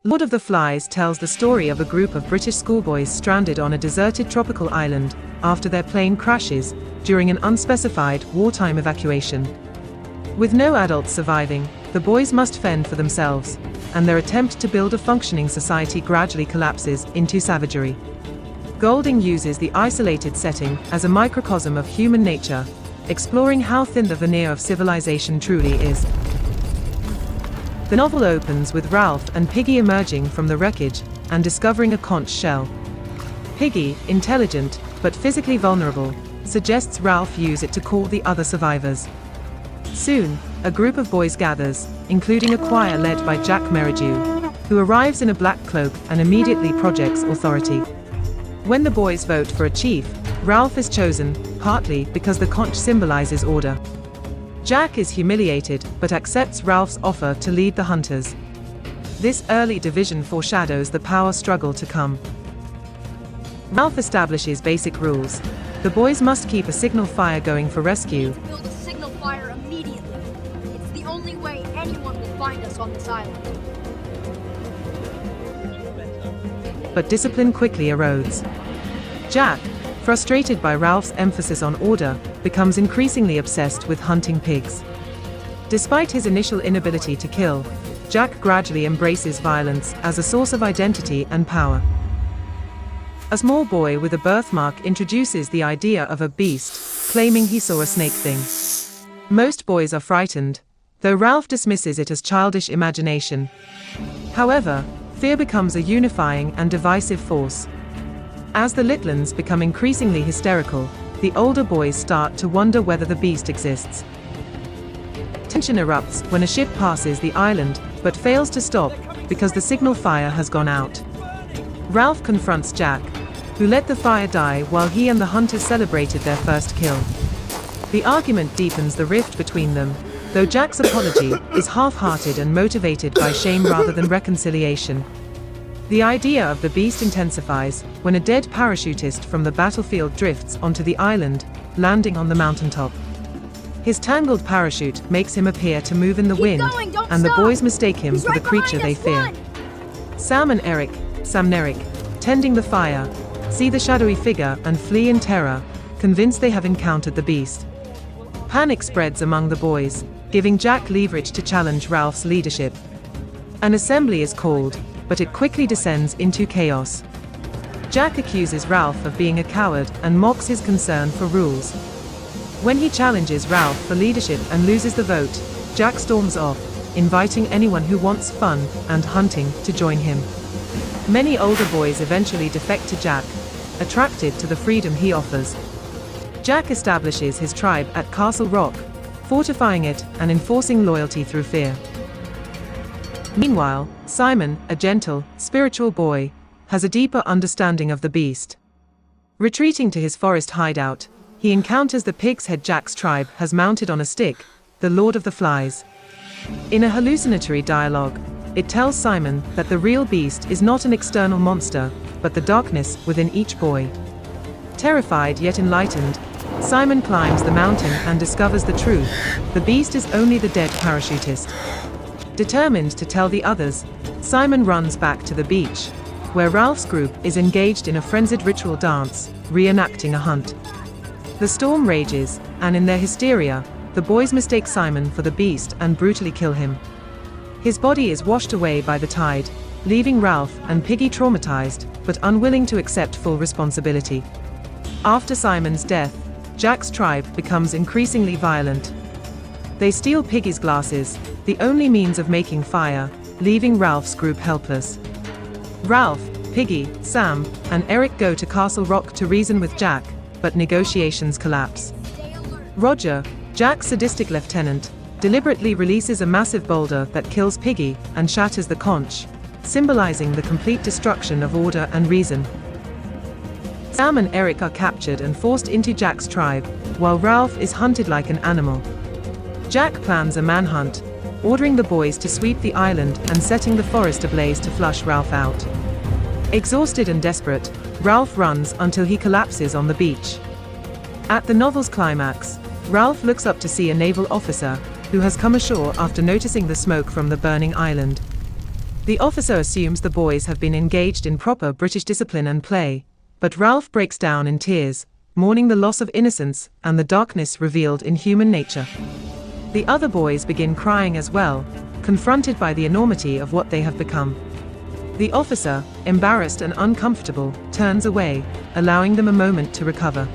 Lord of the Flies tells the story of a group of British schoolboys stranded on a deserted tropical island after their plane crashes during an unspecified wartime evacuation. With no adults surviving, the boys must fend for themselves, and their attempt to build a functioning society gradually collapses into savagery. Golding uses the isolated setting as a microcosm of human nature, exploring how thin the veneer of civilization truly is. The novel opens with Ralph and Piggy emerging from the wreckage and discovering a conch shell. Piggy, intelligent but physically vulnerable, suggests Ralph use it to call the other survivors. Soon, a group of boys gathers, including a choir led by Jack Merridew, who arrives in a black cloak and immediately projects authority. When the boys vote for a chief, Ralph is chosen, partly because the conch symbolizes order. Jack is humiliated but accepts Ralph's offer to lead the hunters. This early division foreshadows the power struggle to come. Ralph establishes basic rules. The boys must keep a signal fire going for rescue. Build a signal fire immediately. It's the only way anyone will find us on this island. But discipline quickly erodes. Jack, frustrated by Ralph's emphasis on order, becomes increasingly obsessed with hunting pigs. Despite his initial inability to kill, Jack gradually embraces violence as a source of identity and power. A small boy with a birthmark introduces the idea of a beast, claiming he saw a snake thing. Most boys are frightened, though Ralph dismisses it as childish imagination. However, fear becomes a unifying and divisive force. As the littluns become increasingly hysterical, the older boys start to wonder whether the beast exists. Tension erupts when a ship passes the island, but fails to stop because the signal fire has gone out. Ralph confronts Jack, who let the fire die while he and the hunters celebrated their first kill. The argument deepens the rift between them, though Jack's apology is half-hearted and motivated by shame rather than reconciliation. The idea of the beast intensifies when a dead parachutist from the battlefield drifts onto the island, landing on the mountaintop. His tangled parachute makes him appear to move in the wind, and the boys mistake him for the creature they fear. Sam and Eric, tending the fire, see the shadowy figure and flee in terror, convinced they have encountered the beast. Panic spreads among the boys, giving Jack leverage to challenge Ralph's leadership. An assembly is called, but it quickly descends into chaos. Jack accuses Ralph of being a coward and mocks his concern for rules. When he challenges Ralph for leadership and loses the vote, Jack storms off, inviting anyone who wants fun and hunting to join him. Many older boys eventually defect to Jack, attracted to the freedom he offers. Jack establishes his tribe at Castle Rock, fortifying it and enforcing loyalty through fear. Meanwhile, Simon, a gentle, spiritual boy, has a deeper understanding of the beast. Retreating to his forest hideout, he encounters the pig's head Jack's tribe has mounted on a stick, the Lord of the Flies. In a hallucinatory dialogue, it tells Simon that the real beast is not an external monster, but the darkness within each boy. Terrified yet enlightened, Simon climbs the mountain and discovers the truth: the beast is only the dead parachutist. Determined to tell the others, Simon runs back to the beach, where Ralph's group is engaged in a frenzied ritual dance, reenacting a hunt. The storm rages, and in their hysteria, the boys mistake Simon for the beast and brutally kill him. His body is washed away by the tide, leaving Ralph and Piggy traumatized, but unwilling to accept full responsibility. After Simon's death, Jack's tribe becomes increasingly violent. They steal Piggy's glasses, the only means of making fire, leaving Ralph's group helpless. Ralph, Piggy, Sam, and Eric go to Castle Rock to reason with Jack, but negotiations collapse. Roger, Jack's sadistic lieutenant, deliberately releases a massive boulder that kills Piggy and shatters the conch, symbolizing the complete destruction of order and reason. Sam and Eric are captured and forced into Jack's tribe, while Ralph is hunted like an animal. Jack plans a manhunt, ordering the boys to sweep the island and setting the forest ablaze to flush Ralph out. Exhausted and desperate, Ralph runs until he collapses on the beach. At the novel's climax, Ralph looks up to see a naval officer, who has come ashore after noticing the smoke from the burning island. The officer assumes the boys have been engaged in proper British discipline and play, but Ralph breaks down in tears, mourning the loss of innocence and the darkness revealed in human nature. The other boys begin crying as well, confronted by the enormity of what they have become. The officer, embarrassed and uncomfortable, turns away, allowing them a moment to recover.